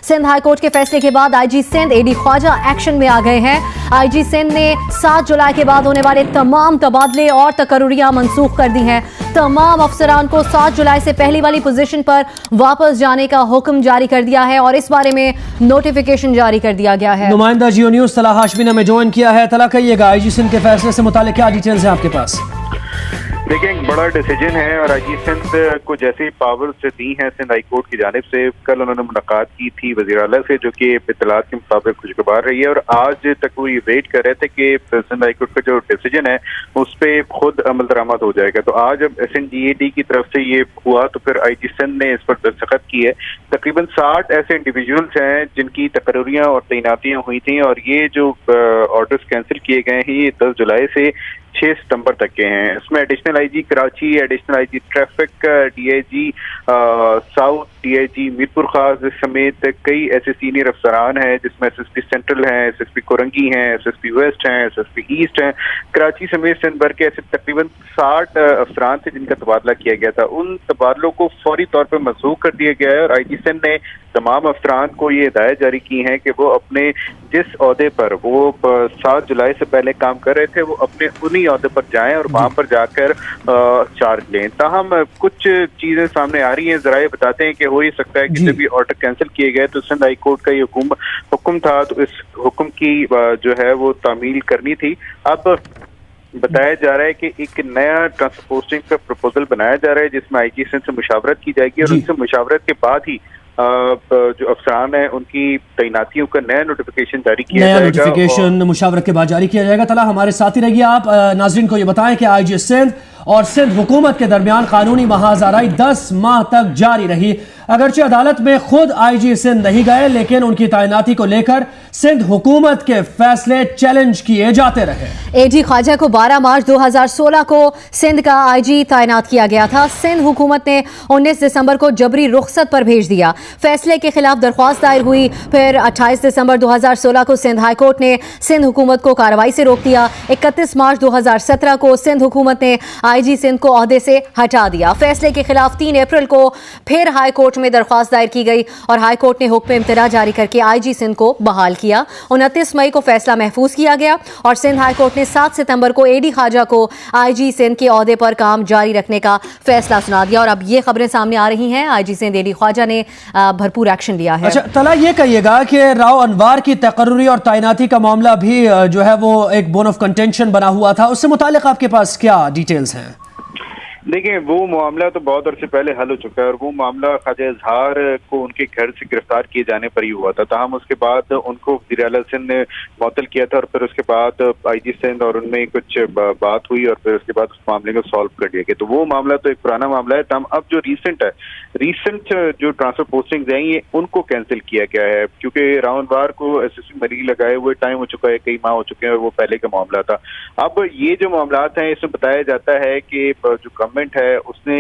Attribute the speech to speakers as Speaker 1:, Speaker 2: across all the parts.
Speaker 1: Sindh high court के फैसले के बाद IG Sindh AD Khwaja action में आ गए हैं। आईजी सिंध ने 7 जुलाई के बाद होने वाले तमाम तबादले और तकर्रियां मनसूख कर दी हैं। तमाम अफसरान को 7 जुलाई से पहली वाली पोजीशन पर वापस जाने का हुक्म जारी कर दिया है और इस बारे में नोटिफिकेशन जारी कर दिया गया है।
Speaker 2: नुमाइंदा जियो न्यूज़ तला हाशमी ने हमें ज्वाइन किया है। तला, कहिएगा आईजी सिंध के फैसले से मुताल्लिक क्या डिटेल्स हैं आपके पास?
Speaker 3: देखिए, एक बड़ा डिसीजन है और आईजी सिंध को जैसे ही पावर्स दी हैं सिंध हाई कोर्ट की जानिब से, कल उन्होंने मुलाकात की थी वज़ीर आला से, जो कि इत्तलात के मुताबिक खुशगवार रही है और आज तक वो ये वेट कर रहे थे कि सिंध हाई कोर्ट का जो डिसीजन है उस पर खुद अमल दरामद हो जाएगा। तो आज जब SNGAD की तरफ से ये हुआ तो फिर आईजी सिंध ने इस पर दस्तखत की है। तकरीबन 60 ऐसे इंडिविजुअल्स हैं जिनकी तकर्रियां और तैनातियां हुई थी और ये जो ऑर्डर्स कैंसिल किए गए हैं ये 10 जुलाई से 6 सितंबर तक के हैं। इसमें additional IG Karachi, additional IG traffic, DIG south, DIG Mirpur खास समेत कई ऐसे सीनियर अफसरान हैं जिसमें SSP सेंट्रल हैं, SSP कोरंगी हैं, SSP वेस्ट हैं, SSP ईस्ट हैं, कराची समेत सिंध भर के ऐसे तकरीबन 60 अफसरान थे जिनका तबादला किया गया था। उन तबादलों को फौरी तौर पर मनसूख कर दिया गया है और आईजी सिंध ने तमाम अफसरान को ये हिदायत जारी की है कि वो अपने जिस ओहदे पर वो 7 जुलाई से पहले काम कर रहे थे वो अपने उन्हीं ओहदे पर जाएं और वहां पर जाकर चार्ज लें। ताहम कुछ चीजें सामने आ रही हैं, जरा बताते हैं कि हो ही सकता है कि जब भी ऑर्डर कैंसिल किए गए तो सिंध हाई कोर्ट का ये हुक्म था तो इस हुक्म की जो है वो तामील करनी थी। अब बताया जा रहा है कि एक नया ट्रांसफर पोस्टिंग का प्रपोजल बनाया जा रहा है जिसमें आईजी सिंध से मुशावरत की जाएगी और उनसे मुशावरत के बाद ही जो अफसरान है उनकी तैनातियों का नया नोटिफिकेशन जारी किया जाएगा।
Speaker 2: नोटिफिकेशन मुशावरत के बाद जारी किया जाएगा। तला, हमारे साथ ही रहिए आप। नाजरीन को ये बताएं कि आईजी सिंध और सिंध हुकूमत के दरमियान कानूनी महाजराई 10 माह तक जारी रही। अगरचे अदालत में खुद आईजी सिंध नहीं गए लेकिन उनकी तैनाती को लेकर सिंध हुकूमत के फैसले चैलेंज किए जाते रहे।
Speaker 1: एडी ख्वाजा को 12 मार्च 2016 को सिंध का आईजी तैनात किया गया था। सिंध हुकूमत ने 19 दिसंबर को जबरी रुखसत पर भेज दिया। फैसले के खिलाफ दरख्वास्त दायर हुई। फिर 28 दिसंबर 2016 को सिंध हाई कोर्ट ने सिंध हुकूमत को कार्रवाई से रोक दिया। 31 मार्च 2017 को सिंध हुकूमत ने आईजी सिंध को ओहदे से हटा दिया। फैसले के खिलाफ 3 अप्रैल को फिर हाई कोर्ट में दरख्वास्त दायर की गई और हाई कोर्ट ने हुक्म इम्तिरा जारी करके आईजी सिंध को बहाल किया। 29 मई को फैसला महफूज किया गया और सिंध हाई कोर्ट ने 7 सितंबर को एडी ख्वाजा को आईजी सिंध के ओहदे पर काम जारी रखने का फैसला सुना दिया। और अब ये खबरें सामने आ रही हैं, आईजी सिंध एडी ख्वाजा ने भरपूर एक्शन लिया है।
Speaker 2: अच्छा तला, ये कहिएगा कि राव अनवार की तकर्री और तैनाती का मामला भी जो है वो एक बोन ऑफ कंटेंशन बना हुआ था, उससे मुतालिक आपके पास क्या डिटेल्स हैं?
Speaker 3: देखिए, वो मामला तो बहुत अरसे पहले हल हो चुका है और वो मामला ख्वाजा इजहार को उनके घर से गिरफ्तार किए जाने पर ही हुआ था। ताहम उसके बाद उनको वज़ीर आला सिंध ने मुअत्तल किया था और फिर उसके बाद आईजी सिंध और उनमें कुछ बात हुई और फिर उसके बाद उस मामले को सॉल्व कर दिया गया। तो वो मामला तो एक पुराना मामला है। ताहम अब जो रीसेंट जो ट्रांसफर पोस्टिंग हैं ये उनको कैंसिल किया गया है क्योंकि राव अनवार को SSP मरी लगाए हुए टाइम हो चुका है, कई माह हो चुके हैं और वो पहले का मामला था। अब ये जो मामलात हैं इसमें बताया जाता है कि जो गवर्नमेंट है उसने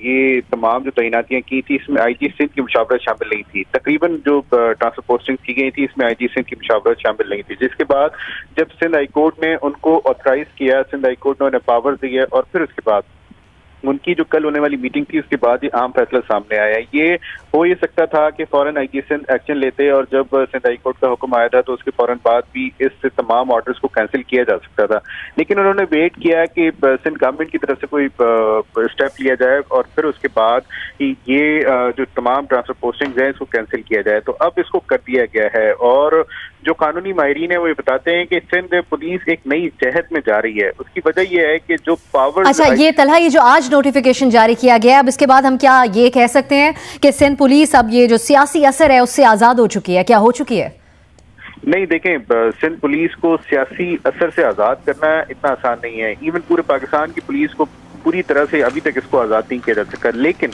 Speaker 3: ये तमाम जो तैनातियां की थी इसमें आईजी सिंध की मुशावरत शामिल नहीं थी। तकरीबन जो ट्रांसफर पोस्टिंग की गई थी इसमें आईजी सिंध की मुशावरत शामिल नहीं थी, जिसके बाद जब सिंध हाई कोर्ट ने उनको ऑथराइज किया, सिंध हाई कोर्ट ने उन्हें पावर दी है और फिर उसके बाद उनकी जो कल होने वाली मीटिंग थी उसके बाद ही आम फैसला सामने आया। ये हो ये सकता था कि फौरन आईजी सिंध एक्शन लेते और जब सिंध हाई कोर्ट का हुक्म आया था तो उसके फौरन बाद भी इस तमाम ऑर्डर्स को कैंसिल किया जा सकता था, लेकिन उन्होंने वेट किया कि सिंध गवर्नमेंट की तरफ से कोई स्टेप लिया जाए और फिर उसके बाद ये जो तमाम ट्रांसफर पोस्टिंग है इसको कैंसिल किया जाए। तो अब इसको कर दिया गया है और जो कानूनी माहिरीन है वो ये बताते हैं कि सिंध पुलिस एक नई जहद में जा रही है। उसकी वजह ये है कि जो पावर
Speaker 1: ये तलहा, ये जो आज नोटिफिकेशन जारी किया गया, अब इसके बाद हम क्या ये कह सकते हैं कि सिंध पुलिस अब ये जो सियासी असर है उससे आजाद हो चुकी है? क्या हो चुकी है?
Speaker 3: नहीं, देखें, सिंध पुलिस को सियासी असर से आजाद करना इतना आसान नहीं है। इवन पूरे पाकिस्तान की पुलिस को पूरी तरह से अभी तक इसको आजाद नहीं किया जा सका, लेकिन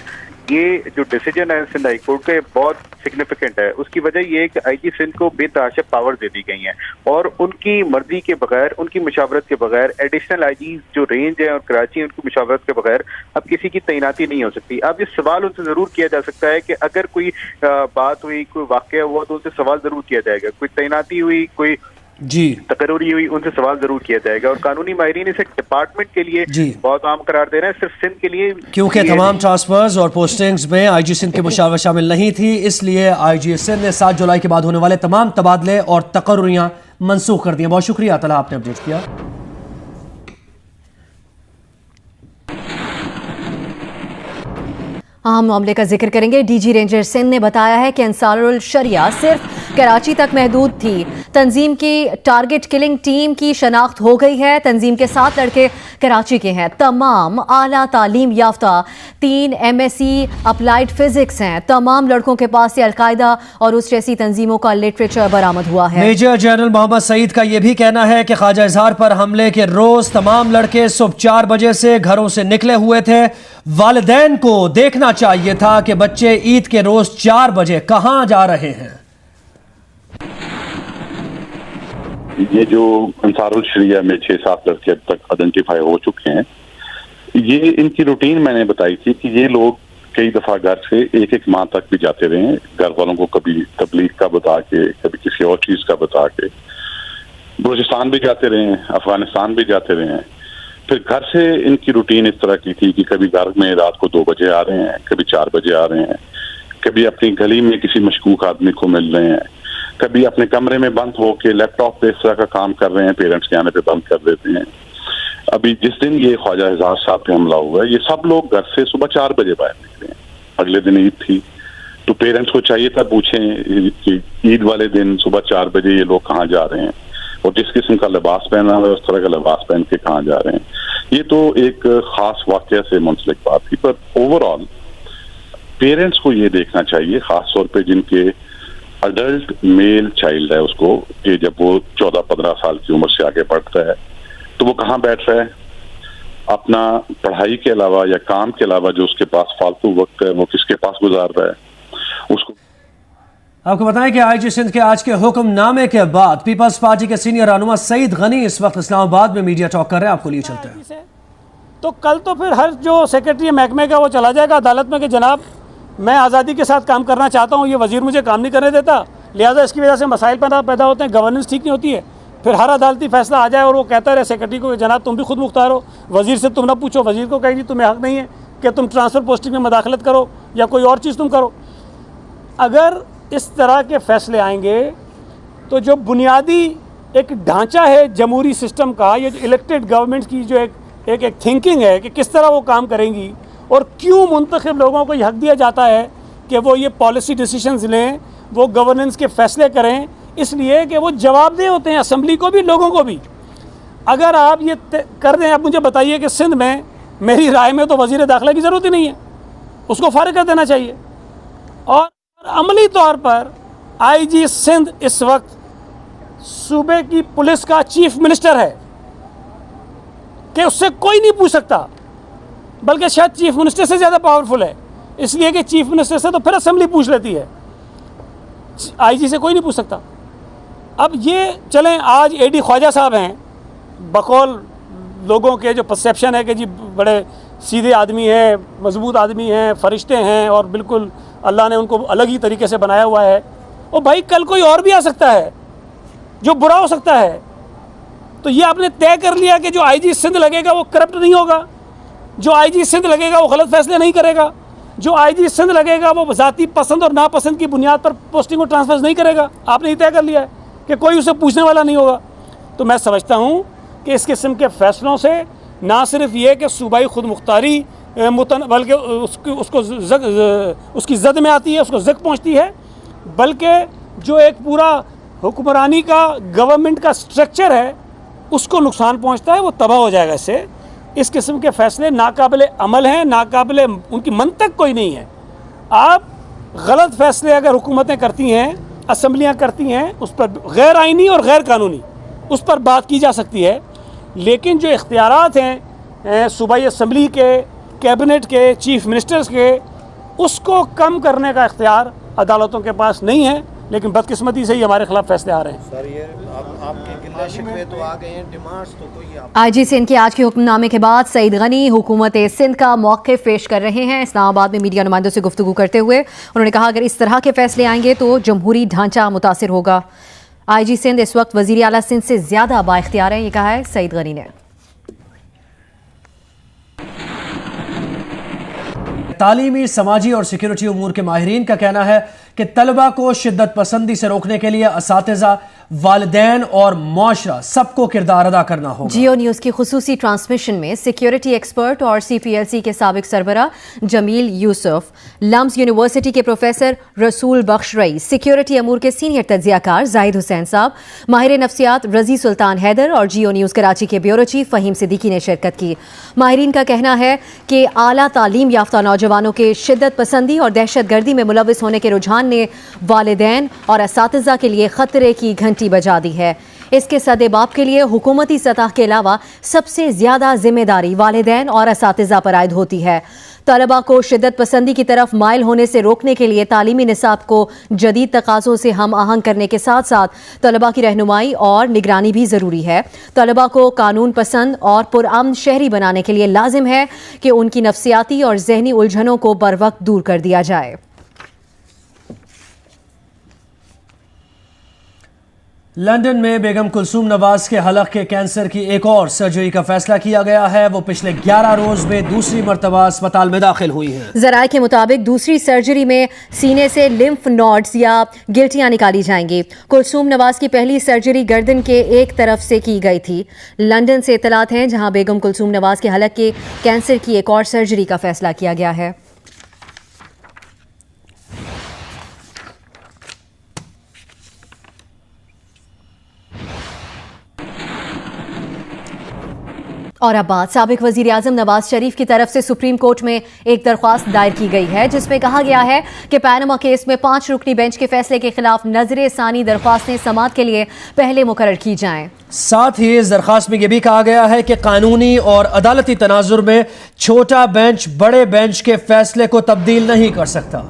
Speaker 3: ये जो डिसीजन है सिंध हाई कोर्ट का बहुत सिग्निफिकेंट है। उसकी वजह यह है कि आईजी सिंध को बेतहाशा पावर दे दी गई हैं और उनकी मर्जी के बगैर, उनकी मुशावरत के बगैर एडिशनल आईजी जो रेंज है और कराची उनकी मुशावरत के बगैर अब किसी की तैनाती नहीं हो सकती। अब ये सवाल उनसे जरूर किया जा सकता है कि अगर कोई बात हुई, कोई वाकया हुआ तो उनसे सवाल जरूर किया जाएगा। कोई तैनाती हुई, कोई
Speaker 2: जी
Speaker 3: तकरीरी हुई, उनसे सवाल जरूर किया जाएगा। और कानूनी माहिरीन इसे डिपार्टमेंट के लिए
Speaker 2: जी
Speaker 3: बहुत आम करार दे रहे हैं, सिर्फ सिंध के लिए,
Speaker 2: क्योंकि तमाम ट्रांसफर्स और पोस्टिंग्स में आईजी सिंध की मुशावरा शामिल नहीं थी, इसलिए आईजी सिंध ने 7 जुलाई के बाद होने वाले तमाम तबादले और तकर्रियां मनसूख कर दी। बहुत शुक्रिया तला, आपने अपडेट किया।
Speaker 1: अहम मामले का जिक्र करेंगे। डीजी रेंजर सिंध ने बताया है कि अंसारुल शरिया सिर्फ कराची तक महदूद थी। तंजीम की टारगेट किलिंग टीम की शनाख्त हो गई है। तंजीम के 7 लड़के कराची के हैं। तमाम आला तालीम याफ्ता 3 MSc अप्लाइड फिजिक्स हैं। तमाम लड़कों के पास से अलकायदा और उस जैसी तंजीमों का लिटरेचर बरामद हुआ है।
Speaker 2: मेजर जनरल मोहम्मद सईद का यह भी कहना है कि ख्वाजा इजहार पर हमले के रोज तमाम लड़के सुबह 4 बजे से घरों से निकले हुए थे। वालिदैन को देखना चाहिए था कि बच्चे ईद के रोज 4 बजे कहां जा रहे हैं।
Speaker 4: ये जो अंसारुल शरिया में 6-7 लड़के अब तक आइडेंटिफाई हो चुके हैं, ये इनकी रूटीन मैंने बताई थी कि ये लोग कई दफा घर से 1-1 माह तक भी जाते रहे हैं, घर वालों को कभी तबलीग का बता के, कभी किसी और चीज का बता के, बलूचिस्तान भी जाते रहे हैं, अफगानिस्तान भी जाते रहे हैं। फिर घर से इनकी रूटीन इस तरह की थी कि कभी घर में रात को 2 बजे आ रहे हैं, कभी 4 बजे आ रहे हैं, कभी अपनी गली में किसी मशकूक आदमी को मिल रहे हैं, कभी अपने कमरे में बंद होकर लैपटॉप पे इस तरह का काम कर रहे हैं, पेरेंट्स के आने पे बंद कर देते हैं। अभी जिस दिन ये ख्वाजा इजहार साहब पे हमला हुआ है, ये सब लोग घर से सुबह 4 बजे बाहर निकले हैं। अगले दिन ईद थी, तो पेरेंट्स को चाहिए था पूछें कि ईद वाले दिन सुबह 4 बजे ये लोग कहाँ जा रहे हैं और जिस किस्म का लिबास पहना हुआ है उस तरह का लिबास पहन के कहाँ जा रहे हैं। ये तो एक खास वाकया से मुंसलिक बात थी, पर ओवरऑल पेरेंट्स को ये देखना चाहिए, खास तौर पे जिनके अडल्ट मेल चाइल्ड है, उसको कि जब वो 14-15 साल की उम्र से आगे बढ़ता है तो वो कहाँ बैठ रहा है, अपना पढ़ाई के अलावा या काम के अलावा जो उसके पास फालतू वक्त है वो किसके पास गुजार रहा है। उसको
Speaker 2: आपको बताएं कि आईजी सिंध के आज के हुक्मनामे के बाद पीपल्स पार्टी के सीनियर रहनुमा सईद गनी इस वक्त इस्लामाबाद में मीडिया टॉक कर रहे हैं। आपको लिए चलते हैं।
Speaker 5: तो कल तो फिर हर जो सेक्रेटरी महकमे का वो चला जाएगा अदालत में कि जनाब मैं आज़ादी के साथ काम करना चाहता हूँ, ये वजीर मुझे काम नहीं करने देता, लिहाजा इसकी वजह से मसाइल पैदा होते हैं, गवर्नेंस ठीक नहीं होती है। फिर हर अदालती फैसला आ जाए और वो कहता रहे सेक्रेटरी को जनाब तुम भी खुद मुख्तार हो, वजीर से तुम ना पूछो, वजीर को कहेगी तुम्हें हक नहीं है कि तुम ट्रांसफ़र पोस्टिंग में मदाखलत करो या कोई और चीज़ तुम करो। अगर इस तरह के फैसले आएंगे तो जो बुनियादी एक ढांचा है जमहूरी सिस्टम का, ये जो इलेक्टेड गवर्नमेंट की जो एक थिंकिंग है कि किस तरह वो काम करेंगी और क्यों मुंतखब लोगों को ये हक दिया जाता है कि वो ये पॉलिसी डिसीजंस लें, वो गवर्नेंस के फैसले करें, इसलिए कि वो जवाबदेह होते हैं असम्बली को भी, लोगों को भी। अगर आप ये कर दें, आप मुझे बताइए कि सिंध में मेरी राय में तो वज़ीर दाखिला की ज़रूरत ही नहीं है, उसको फारिग कर देना चाहिए। और अमली तौर पर आईजी सिंध इस वक्त सूबे की पुलिस का चीफ मिनिस्टर है कि उससे कोई नहीं पूछ सकता, बल्कि शायद चीफ मिनिस्टर से ज़्यादा पावरफुल है, इसलिए कि चीफ मिनिस्टर से तो फिर असेंबली पूछ लेती है, आईजी से कोई नहीं पूछ सकता। अब ये चलें, आज एडी ख्वाजा साहब हैं, बकौल लोगों के जो परसेप्शन है कि जी बड़े सीधे आदमी हैं, मजबूत आदमी हैं, फरिश्ते हैं और बिल्कुल अल्लाह ने उनको अलग ही तरीके से बनाया हुआ है। और भाई कल कोई और भी आ सकता है जो बुरा हो सकता है। तो ये आपने तय कर लिया कि जो आईजी सिंध लगेगा वो करप्ट नहीं होगा, जो आईजी सिंध लगेगा वो गलत फैसले नहीं करेगा, जो आईजी सिंध लगेगा वो ज़ाती पसंद और नापसंद की बुनियाद पर पोस्टिंग और ट्रांसफर नहीं करेगा। आपने ये तय कर लिया है कि कोई उसे पूछने वाला नहीं होगा। तो मैं समझता हूँ कि इस किस्म के फ़ैसलों से ना सिर्फ ये कि सूबाई खुद मुख्तारी बल्कि उसकी जद में आती है, उसको ज़क पहुँचती है, बल्कि जो एक पूरा हुक्मरानी का गवर्नमेंट का स्ट्रक्चर है उसको नुकसान पहुँचता है, वो तबाह हो जाएगा इससे। इस किस्म के फ़ैसले नाकाबिले अमल हैं, नाकाबिले उनकी मंतक कोई नहीं है। आप गलत फ़ैसले अगर हुकूमतें करती हैं, असम्बलियाँ करती हैं, उस पर गैर आइनी और गैर कानूनी उस पर बात की जा सकती है, लेकिन जो इख्तियारात हैं सूबाई असम्बली के, कैबिनेट के, चीफ मिनिस्टर्स के, उसको कम करने का इख्तियार अदालतों के पास नहीं है। लेकिन बदकिस्मती से ही हमारे खिलाफ फैसले आ रहे हैं।
Speaker 6: सर ये आपके गिले शिकवे तो आ गए हैं, डिमांड्स तो कोई
Speaker 1: आईजी सिंध के आज के हुक्मनामे के बाद सईद गनी हुकूमत सिंध का मौक़िफ़ पेश कर रहे हैं। इस्लामाबाद में मीडिया नुमाइंदों से गुफ्तगू करते हुए उन्होंने कहा अगर इस तरह के फैसले आएंगे तो जमहूरी ढांचा मुतासिर होगा। आईजी सिंध इस वक्त वजीर आला सिंध से ज्यादा बाइख्तियार है, ये कहा है सईद गनी ने।
Speaker 2: तालीमी, समाजी और सिक्योरिटी उमूर के माहिरीन का कहना है कि तलबा को शिद्दत पसंदी से रोकने के लिए असातिज़ा, वालिदैन और मुआशरा सबको किरदार अदा करना होगा।
Speaker 1: जियो न्यूज की खुसूसी ट्रांसमिशन में सिक्योरिटी एक्सपर्ट और CPLC के साबिक सरबरा जमील यूसुफ, लम्स यूनिवर्सिटी के प्रोफेसर रसूल बख्श रईस, सिक्योरिटी अमूर के सीनियर तज्जियाकार जाहिद हुसैन साहब, माहिर नफ्सियात रजी सुल्तान हैदर और जियो न्यूज कराची के ब्यूरो चीफ फहीम सिद्दीकी ने शिरकत की। माहिरीन का कहना है कि आला तालीम याफ्ता नौजवानों के शिद्दत पसंदी और दहशत गर्दी में मुलविस होने के रुझान ने वालिदैन और असातिज़ा के लिए खतरे की घंटी बजा दी है। इसके सदेबाब के लिए हुकूमती सतह के अलावा सबसे ज्यादा जिम्मेदारी वालिदैन और असातिज़ा पर आयद होती है। तलबा को शिद्दत पसंदी की तरफ माइल होने से रोकने के लिए तालीमी निसाब को जदीद तकाज़ों से हम आहंग करने के साथ साथ तलबा की रहनुमाई और निगरानी भी ज़रूरी है। तलबा को कानून पसंद और पुरअमन शहरी बनाने के लिए लाजिम है कि उनकी नफ्सियाती और जहनी उलझनों को बर वक्त दूर कर दिया जाए।
Speaker 2: लंदन में बेगम कुलसूम नवाज के हलक के कैंसर की एक और सर्जरी का फैसला किया गया है। वो पिछले 11 रोज में दूसरी मरतबा अस्पताल में दाखिल हुई हैं।
Speaker 1: जराये के मुताबिक दूसरी सर्जरी में सीने से लिम्फ नोड्स या गिल्टियां निकाली जाएंगी। कुलसूम नवाज की पहली सर्जरी गर्दन के एक तरफ से की गई थी। लंदन से इतलात हैं जहां बेगम कुलसूम नवाज के हलक के कैंसर की एक और सर्जरी का फैसला किया गया है। और अब बात साबिक वजीर आजम नवाज शरीफ की तरफ से सुप्रीम कोर्ट में एक दरख्वास्त दायर की गई है जिसमें कहा गया है कि पैनामा केस में 5 रुकनी बेंच के फैसले के खिलाफ नजर सानी दरख्वास्तें समाअत के लिए पहले मुकर्रर की जाएं।
Speaker 2: साथ ही इस दरख्वास्त में यह भी कहा गया है कि कानूनी और अदालती तनाजुर में छोटा बेंच बड़े बेंच के फैसले को तब्दील नहीं कर सकता।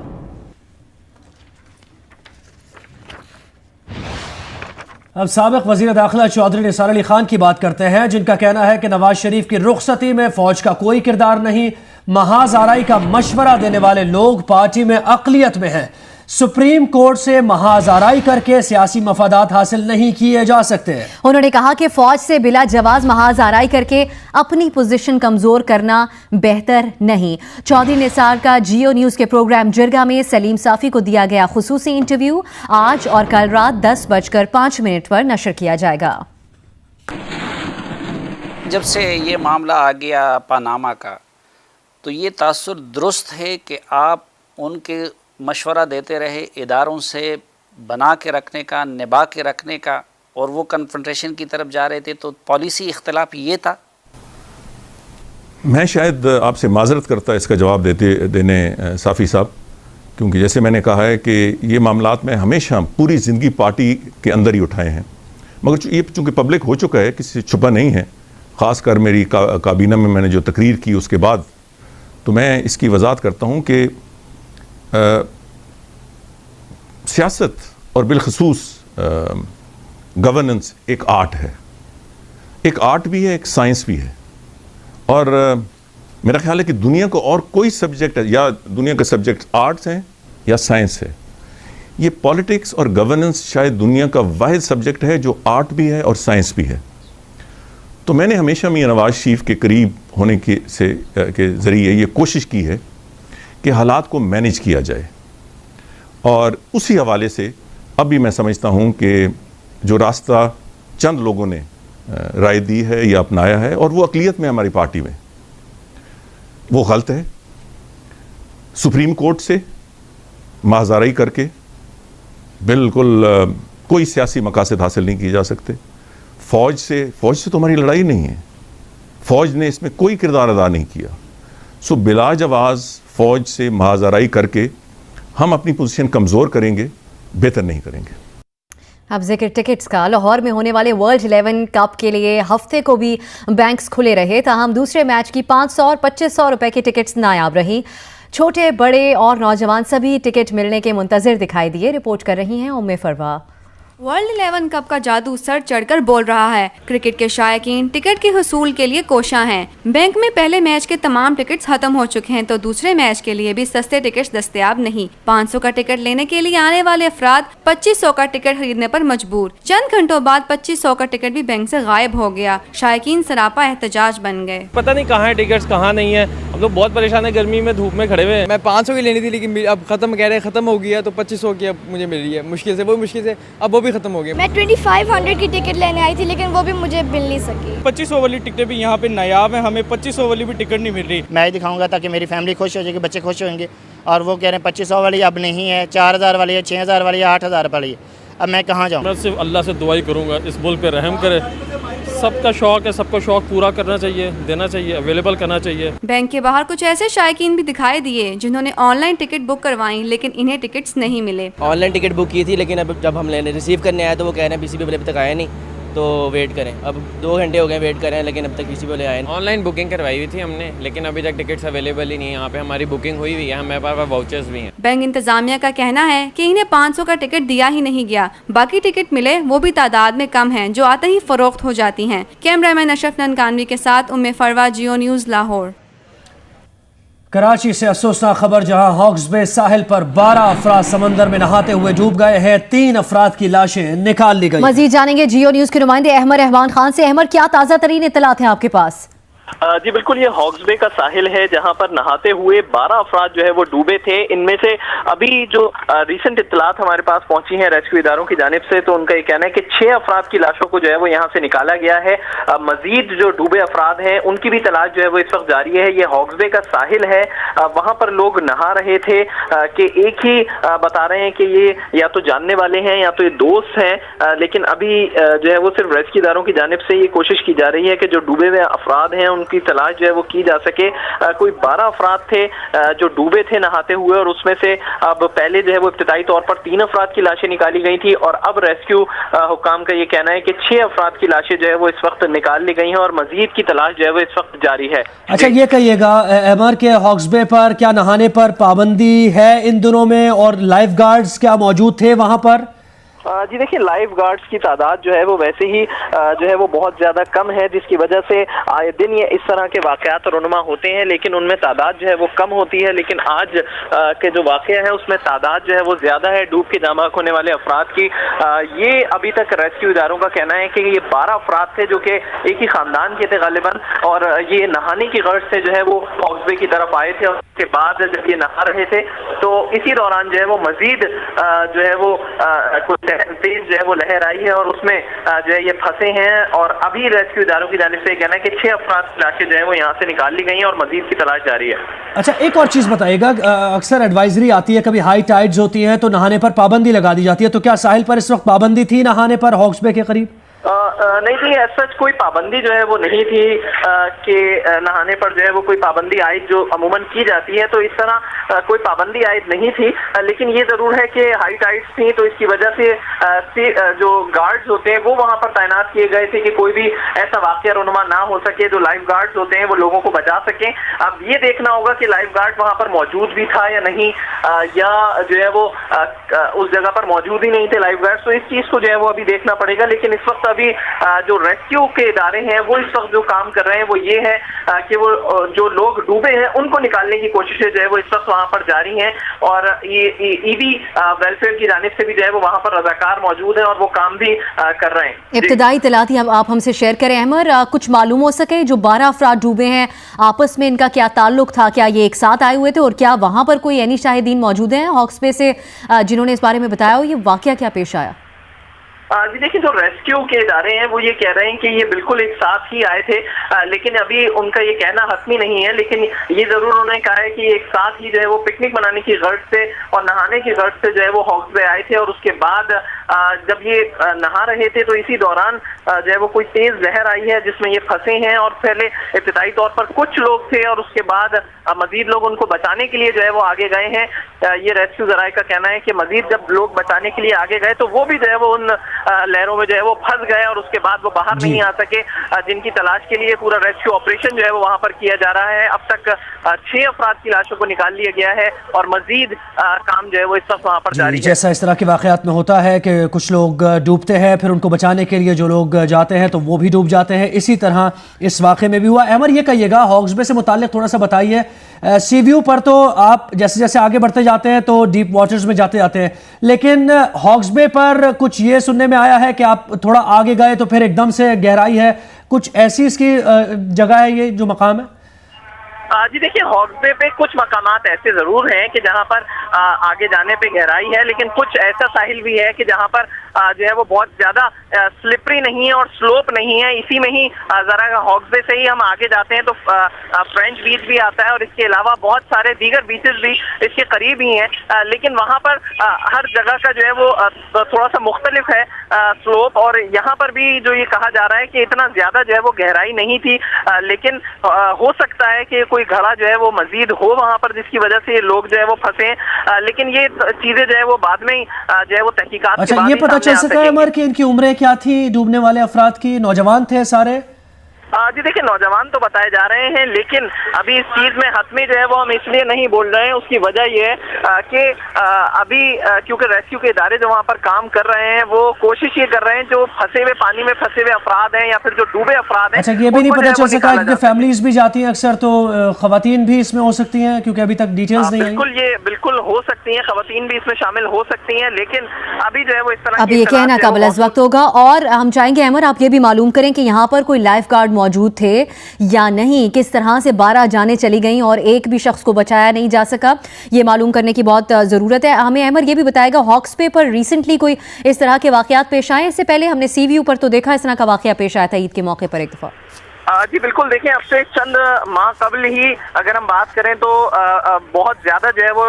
Speaker 2: अब साबिक वजीर दाखिला चौधरी निसार अली खान की बात करते हैं, जिनका कहना है कि नवाज शरीफ की रुखसती में फौज का कोई किरदार नहीं। महाज आराई का मशवरा देने वाले लोग पार्टी में अक़लियत में हैं। सुप्रीम कोर्ट से महाज आराई करके सियासी मफादात हासिल नहीं किए जा सकते।
Speaker 1: उन्होंने कहा कि फौज से बिला जवाज महाज आराई करके अपनी पोजीशन कमजोर करना बेहतर नहीं। चौधरी निसार का जियो न्यूज के प्रोग्राम जिरगा में सलीम साफी को दिया गया खुसूसी इंटरव्यू आज और कल रात 10:05 पर नशर किया जाएगा।
Speaker 7: जब से ये मामला आ गया पानामा का, तो ये तासुर दुरुस्त है कि आप उनके मशवरा देते रहे इदारों से बना के रखने का, निभा के रखने का, और वो कन्फ्रंटेशन की तरफ जा रहे थे, तो पॉलिसी इख्तलाफ ये था।
Speaker 8: मैं शायद आपसे माजरत करता इसका जवाब देने साफ़ी साहब, क्योंकि जैसे मैंने कहा है कि ये मामलात में हमेशा पूरी ज़िंदगी पार्टी के अंदर ही उठाए हैं, मगर ये चूँकि पब्लिक हो चुका है, किसी से छुपा नहीं है। ख़ासकर मेरी काबीना में मैंने जो तकरीर की उसके बाद, तो मैं इसकी वजाहत करता हूँ कि सियासत और बिलखसूस गवर्नेंस एक आर्ट है, एक आर्ट भी है, एक साइंस भी है। और मेरा ख्याल है कि दुनिया को और कोई सब्जेक्ट है, या दुनिया के सब्जेक्ट आर्ट्स हैं या साइंस है, ये पॉलिटिक्स और गवर्नेंस शायद दुनिया का वाहिद सब्जेक्ट है जो आर्ट भी है और साइंस भी है। तो मैंने हमेशा मियां नवाज शरीफ के करीब होने के ज़रिए ये कोशिश की है कि हालात को मैनेज किया जाए, और उसी हवाले से अब भी मैं समझता हूँ कि जो रास्ता चंद लोगों ने राय दी है या अपनाया है, और वो अक़लियत में हमारी पार्टी में, वो गलत है। सुप्रीम कोर्ट से महाजाराई करके बिल्कुल कोई सियासी मकासद हासिल नहीं किए जा सकते। फ़ौज से तो हमारी लड़ाई नहीं है, फ़ौज ने इसमें कोई किरदार अदा नहीं किया। सो बिला जवाज़ फ़ौज से महाजाराई करके हम अपनी पोजीशन कमज़ोर करेंगे, बेहतर नहीं करेंगे।
Speaker 1: अब जिक्र टिकट्स का, लाहौर में होने वाले वर्ल्ड 11 कप के लिए हफ्ते को भी बैंक्स खुले रहे, ताहम दूसरे मैच की 500 और 2500 रुपए की टिकट्स नायाब रही। छोटे बड़े और नौजवान सभी टिकट मिलने के मुंतज़िर दिखाई दिए। रिपोर्ट कर रही हैं उम्मे फरवा।
Speaker 9: वर्ल्ड 11 कप का जादू सर चढ़कर बोल रहा है। क्रिकेट के शायकीन टिकट के हुसूल के लिए कोशां हैं। बैंक में पहले मैच के तमाम टिकट्स खत्म हो चुके हैं तो दूसरे मैच के लिए भी सस्ते टिकट्स दस्तयाब नहीं। 500 का टिकट लेने के लिए आने वाले अफराद 2500 का टिकट खरीदने पर मजबूर। चंद घंटों बाद 2500 का टिकट भी बैंक से गायब हो गया। शायकीन सरापा एहतजाज बन गए।
Speaker 10: पता नहीं कहाँ है टिकट्स, कहाँ नहीं है। हम लोग बहुत परेशान है, गर्मी में धूप में खड़े हुए हैं। मैं 500 की लेनी थी लेकिन अब खत्म कह रहे हैं, खत्म हो गया तो 2500 की अब मुझे मिल रही है मुश्किल से अब वो भी खत्म हो गया।
Speaker 11: मैं 2500 की टिकट लेने आई थी लेकिन वो भी मुझे मिल नहीं सकी।
Speaker 10: 2500 वाली टिकटें भी यहाँ पे नायाब है, हमें 2500 वाली भी टिकट नहीं मिल रही।
Speaker 6: मैं ही दिखाऊंगा ताकि मेरी फैमिली खुश हो जाएगी, बच्चे खुश होंगे। और वो कह रहे हैं 2500 वाली अब नहीं है, 4000 वाली है, 6000 वाली है, 8000 वाली है। अब मैं कहाँ जाऊँ?
Speaker 10: मैं सिर्फ अल्लाह से दुआ ही करूँगा इस मुल्क पे रहम करे। सबका शौक है, सबका शौक पूरा करना चाहिए, देना चाहिए, अवेलेबल करना चाहिए।
Speaker 9: बैंक के बाहर कुछ ऐसे शायकीन भी दिखाई दिए जिन्होंने ऑनलाइन टिकट बुक करवाई लेकिन इन्हें टिकट्स नहीं मिले।
Speaker 12: ऑनलाइन टिकट बुक की थी लेकिन अब जब हम लेने रिसीव करने आए तो वो कह रहे हैं पीसीबी वाले अभी तक आया नहीं, तो वेट करें। अब 2 घंटे हो गए वेट कर रहे हैं लेकिन अब तक पीसीबी वाले आए नहीं।
Speaker 10: ऑनलाइन बुकिंग करवाई हुई थी हमने लेकिन अभी तक टिकट्स अवेलेबल ही नहीं है। यहाँ पे हमारी बुकिंग हुई हुई है, हमारे पास वाउचर्स भी हैं।
Speaker 9: बैंक इंतजामिया का कहना है कि इन्हें 500 का टिकट दिया ही नहीं गया। बाकी टिकट मिले वो भी तादाद में कम हैं जो आते ही फरोख्त हो जाती हैं। कैमरामैन अशरफ ननकानवी के साथ उम्मे फरवा, जियो न्यूज़, लाहौर।
Speaker 2: कराची से अफसोसनाक खबर, जहां हॉक्स बे साहिल पर 12 अफराद समंदर में नहाते हुए डूब गए हैं। 3 अफराद की लाशें निकाल ली गई।
Speaker 1: मजीद जानेंगे जियो न्यूज के नुमाइंदे अहमद रहमान खान से। अहमद, क्या ताज़ा तरीन इत्तलात हैं आपके पास?
Speaker 13: जी बिल्कुल, ये हॉक्स बे का साहिल है जहां पर नहाते हुए 12 अफराद जो है वो डूबे थे। इनमें से अभी जो रिसेंट इत्तलात हमारे पास पहुंची हैं रेस्क्यू इदारों की जानिब से, तो उनका ये कहना है कि 6 अफराद की लाशों को जो है वो यहाँ से निकाला गया है। मजीद जो डूबे अफराद हैं उनकी भी तलाश जो है वो इस वक्त जारी है। ये हॉक्स बे का साहिल है, वहां पर लोग नहा रहे थे कि एक ही बता रहे हैं कि ये या तो जानने वाले हैं या तो ये दोस्त हैं, लेकिन अभी जो है वो सिर्फ रेस्क्यू इदारों की जानिब से ये कोशिश की जा रही है कि जो डूबे हुए अफराद हैं उनकी तलाश जो है वो की जा सके। कोई 12 अफराद थे जो डूबे थे नहाते हुए, और उसमें से अब पहले जो है वो इब्तिदाई तौर पर 3 अफराद की लाशें निकाली गई थी और अब रेस्क्यू हुक्काम का ये कहना है कि 6 अफराद की लाशें जो है वो इस वक्त निकाल ली गई हैं और मजीद की तलाश जो है वो इस वक्त जारी है।
Speaker 2: अच्छा, ये कहिएगा एमआर के हॉक्स बे पर क्या नहाने पर पाबंदी है इन दिनों में, और लाइफ गार्ड्स क्या मौजूद थे वहां पर?
Speaker 13: जी देखिए, लाइफ गार्ड्स की तादाद जो है वो वैसे ही जो है वो बहुत ज़्यादा कम है, जिसकी वजह से आए दिन ये इस तरह के वाक़यात रुनुमा होते हैं लेकिन उनमें तादाद जो है वो कम होती है। लेकिन आज के जो वाक़या है उसमें तादाद जो है वो ज़्यादा है डूब के जामबाग होने वाले अफराद की। ये अभी तक रेस्क्यू इदारों का कहना है कि ये 12 अफराद थे जो कि एक ही ख़ानदान के थे गालिबन, और ये नहाने की गर्ज से जो है वो हॉक्स बे की तरफ आए थे। और उसके बाद जब ये नहा रहे थे तो इसी दौरान जो है वो मजीद जो है वो कुछ तेज जो है वो लहर आई है और उसमें जो है ये फंसे हैं। और अभी रेस्क्यू इदारों की जानिब से कहना है कि 6 अफराद की लाशें जो है वो यहाँ से निकाल ली गई हैं और मजीद की तलाश जारी है।
Speaker 2: अच्छा, एक और चीज बताइएगा, अक्सर एडवाइजरी आती है, कभी हाई टाइड्स होती हैं तो नहाने पर पाबंदी लगा दी जाती है, तो क्या साहिल पर इस वक्त पाबंदी थी नहाने पर हॉक्स बे के करीब?
Speaker 13: नहीं थी, ऐसा कोई पाबंदी जो है वो नहीं थी कि नहाने पर जो है वो कोई पाबंदी आयद जो अमूमन की जाती है, तो इस तरह कोई पाबंदी आयद नहीं थी। लेकिन ये जरूर है कि हाई टाइड्स थी तो इसकी वजह से जो गार्ड्स होते हैं वो वहां पर तैनात किए गए थे कि कोई भी ऐसा वाकया रुनुमा ना हो सके, जो लाइफ गार्ड्स होते हैं वो लोगों को बचा सकें। अब ये देखना होगा कि लाइफ गार्ड वहां पर मौजूद भी था या नहीं, या जो है वो उस जगह पर मौजूद ही नहीं थे लाइफ गार्ड्स, तो इस चीज को जो है वो अभी देखना पड़ेगा। लेकिन इस वक्त अभी जो रेस्क्यू के इदारे हैं वो इस वक्त जो काम कर रहे हैं वो ये है कि वो जो लोग डूबे हैं उनको निकालने की कोशिशें जो है वो इस वक्त वहां पर जारी हैं, और ये ईडी वेलफेयर की जानिब से भी जो है वो वहां पर रजाकार मौजूद हैं और वो काम भी कर रहे हैं।
Speaker 1: इब्तिदाई इत्तलात आप हमसे शेयर करें अहमद, कुछ मालूम हो सके जो 12 अफराद डूबे हैं आपस में इनका क्या ताल्लुक था, क्या ये एक साथ आए हुए थे, और क्या वहां पर कोई यानी शाहिदीन मौजूद हैं हॉक्स बे से जिन्होंने इस बारे में बताया हो, ये वाकया क्या पेश आया?
Speaker 13: जी देखिए, जो रेस्क्यू के इदारे हैं वो ये कह रहे हैं कि ये बिल्कुल एक साथ ही आए थे, लेकिन अभी उनका ये कहना हतमी नहीं है। लेकिन ये जरूर उन्होंने कहा है कि एक साथ ही जो है वो पिकनिक मनाने की गर्ज से और नहाने की गर्ज से जो है वो हॉक्स बे आए थे, और उसके बाद जब ये नहा रहे थे तो इसी दौरान जो है वो कोई तेज लहर आई है जिसमें ये फंसे हैं, और पहले इब्तिदाई तौर पर कुछ लोग थे और उसके बाद मजीद लोग उनको बचाने के लिए जो है वो आगे गए हैं। ये रेस्क्यू जराए का कहना है कि मजीद जब लोग बचाने के लिए आगे गए तो वो भी जो है वो उन लहरों में जो है वो फंस गए और उसके बाद वो बाहर नहीं आ सके, जिनकी तलाश के लिए पूरा रेस्क्यू ऑपरेशन जो है वो वहां पर किया जा रहा है। अब तक 6 अफराद की लाशों को निकाल लिया गया है और मजीद काम जो है वो इस वक्त वहां पर जारी है।
Speaker 2: जैसा इस तरह के वाकयात में होता है कि कुछ लोग डूबते हैं, फिर उनको बचाने के लिए जो लोग जाते हैं तो वो भी डूब जाते हैं, इसी तरह इस वाक़े में भी हुआ। अमर, ये कहिएगा हॉक्स बे से मुताल्लिक थोड़ा सा बताइए। सी व्यू पर तो आप जैसे जैसे आगे बढ़ते जाते हैं तो डीप वाटर्स में जाते जाते हैं, लेकिन हॉक्स बे पर कुछ ये सुनने में आया है कि आप थोड़ा आगे गए तो फिर एकदम से गहराई है, कुछ ऐसी इसकी जगह है, ये जो मकाम है?
Speaker 13: जी देखिए, हॉक्स बे पे कुछ मकामात ऐसे जरूर हैं कि जहां पर आगे जाने पे गहराई है, लेकिन कुछ ऐसा साहिल भी है कि जहां पर जो है वो बहुत ज्यादा स्लिपरी नहीं है और स्लोप नहीं है। इसी में ही जरा हॉक्स बे से ही हम आगे जाते हैं तो फ्रेंच बीच भी आता है और इसके अलावा बहुत सारे दीगर बीचेस भी इसके करीब ही हैं, लेकिन वहां पर हर जगह का जो है वो थोड़ा सा मुख्तलिफ है स्लोप। और यहाँ पर भी जो ये कहा जा रहा है कि इतना ज्यादा जो है वो गहराई नहीं थी, लेकिन हो सकता है कि कोई घड़ा जो है वो मजीद हो वहां पर जिसकी वजह से ये लोग जो है वो फंसे, लेकिन ये चीजें जो है वो बाद में जो है वो तहकीकात के बाद
Speaker 2: ये पता चल सका है अमर कि इनकी उम्रें क्या थी डूबने वाले अफराद की? नौजवान थे सारे?
Speaker 13: जी देखिए, नौजवान तो बताए जा रहे हैं, लेकिन अभी इस चीज में हतमी जो है वो हम इसलिए नहीं बोल रहे हैं। उसकी वजह ये है कि अभी क्योंकि रेस्क्यू के इदारे जो वहां पर काम कर रहे हैं वो कोशिश ये कर रहे हैं जो फंसे हुए पानी में फंसे हुए अफराद हैं या फिर जो डूबे अफराद हैं।
Speaker 2: अच्छा, ये भी नहीं पता चल सका कि फैमिलीज भी जाती हैं अक्सर, तो खवातीन भी इसमें हो सकती हैं, क्योंकि अभी तक डिटेल्स नहीं आई।
Speaker 13: बिल्कुल, ये बिल्कुल हो सकती हैं, खवातीन भी इसमें शामिल हो सकती हैं, लेकिन अभी जो है वो इस तरह
Speaker 1: अब ये कहना काबिल वक्त होगा। और हम चाहेंगे अमर आप ये भी मालूम करें कि यहाँ पर कोई लाइफ गार्ड मौजूद थे या नहीं, किस तरह से 12 जानें चली गईं और एक भी शख्स को बचाया नहीं जा सका, ये मालूम करने की बहुत ज़रूरत है। हमें अमर ये भी बताएगा हॉक्स बे पर रिसेंटली कोई इस तरह के वाकयात पेश आए? इससे पहले हमने सी व्यू पर तो देखा इस तरह का वाकया पेश आया था ईद के मौके पर एक दफ़ा।
Speaker 13: जी बिल्कुल, देखिए अब से चंद माह कबल ही अगर हम बात करें तो बहुत ज्यादा जो है वो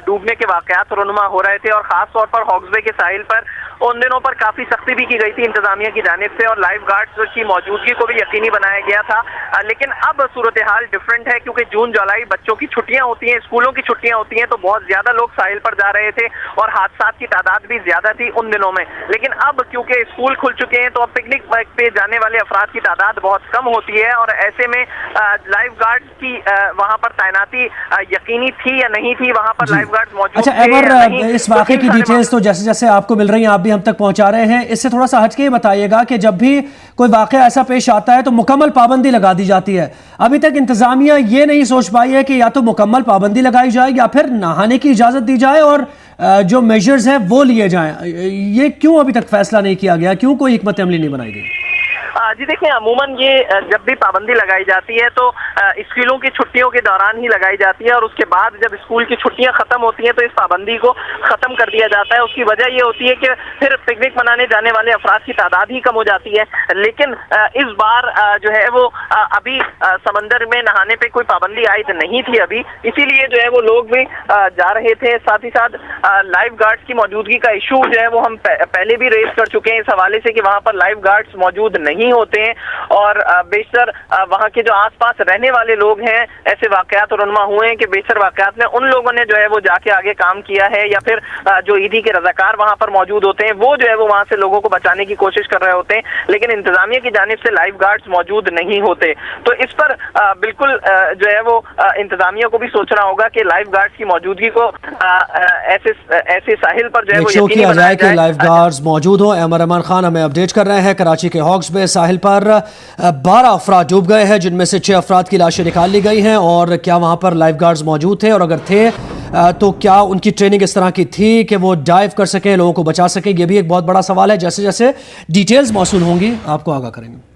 Speaker 13: डूबने के वाकयात रुनुमा हो रहे थे और खास तौर पर हॉक्स बे के साहिल पर उन दिनों पर काफी सख्ती भी की गई थी इंतजामिया की जानिब से और लाइफ गार्ड्स की मौजूदगी को भी यकीनी बनाया गया था। लेकिन अब सूरत हाल डिफरेंट है, क्योंकि जून जुलाई बच्चों की छुट्टियां होती हैं, स्कूलों की छुट्टियां होती हैं, तो बहुत ज्यादा लोग साहिल पर जा रहे थे और हादसात की तादाद भी ज्यादा थी उन दिनों में। लेकिन अब क्योंकि स्कूल खुल चुके हैं तो अब पिकनिक पे जाने वाले अफराद की तादाद बहुत कम होती है और ऐसे में लाइफ गार्ड की वहां पर तैनाती यकीनी थी या नहीं थी, वहां पर लाइफ गार्ड मौजूद
Speaker 2: अच्छा, अमर इस वाकये की डिटेल्स तो जैसे जैसे आपको मिल रही हैं आप भी हम तक पहुंचा रहे हैं, इससे थोड़ा सा हटके बताइएगा कि जब भी कोई वाकया ऐसा पेश आता है तो मुकम्मल पाबंदी लगा दी जाती है। अभी तक इंतजामिया ये नहीं सोच पाई है कि या तो मुकम्मल पाबंदी लगाई जाए या फिर नहाने की इजाजत दी जाए और जो मेजर्स हैं वो लिए जाएं। ये क्यों अभी तक फैसला नहीं किया गया, क्यों कोई हिकमत अमली नहीं बनाई गई?
Speaker 13: जी देखिए, अमूमन ये जब भी पाबंदी लगाई जाती है तो स्कूलों की छुट्टियों के दौरान ही लगाई जाती है और उसके बाद जब स्कूल की छुट्टियां खत्म होती हैं तो इस पाबंदी को खत्म कर दिया जाता है। उसकी वजह ये होती है कि फिर पिकनिक मनाने जाने वाले अफराद की तादाद ही कम हो जाती है। लेकिन इस बार जो है वो अभी समंदर में नहाने पे कोई पाबंदी आयद नहीं थी अभी, इसीलिए जो है वो लोग भी जा रहे थे। साथ ही साथ लाइफ गार्ड्स की मौजूदगी का इशू जो है वो हम पहले भी रेज कर चुके हैं इस हवाले से कि वहाँ पर लाइफ गार्ड्स मौजूद नहीं होते हैं और बेशतर वहां के जो आसपास रहने वाले लोग हैं ऐसे वाकयात रुनमा हुए हैं कि बेशतर वाकयात में उन लोगों ने जो है वो जाके आगे काम किया है या फिर जो ईदी के रजाकार वहां पर मौजूद होते हैं वो जो है वो वहां से लोगों को बचाने की कोशिश कर रहे होते हैं, लेकिन इंतजामिया की जानिब से लाइफ गार्ड्स मौजूद नहीं होते। तो इस पर बिल्कुल जो है वो इंतजामिया को भी सोचना होगा कि लाइफ गार्ड्स की मौजूदगी को ऐसे साहिल पर जो है वो यकीनी बनाया जाए।
Speaker 2: लाइफ गार्ड्स मौजूद हो। अमर खान हमें अपडेट कर रहे हैं कराची के हॉक्स बे साहिल पर 12 अफराद डूब गए हैं, जिनमें से 6 अफराद की लाशें निकाल ली गई हैं। और क्या वहां पर लाइफ गार्ड्स मौजूद थे और अगर थे तो क्या उनकी ट्रेनिंग इस तरह की थी कि वो डाइव कर सके, लोगों को बचा सके? ये भी एक बहुत बड़ा सवाल है। जैसे जैसे डिटेल्स मौसूल होंगी आपको आगाह करेंगे।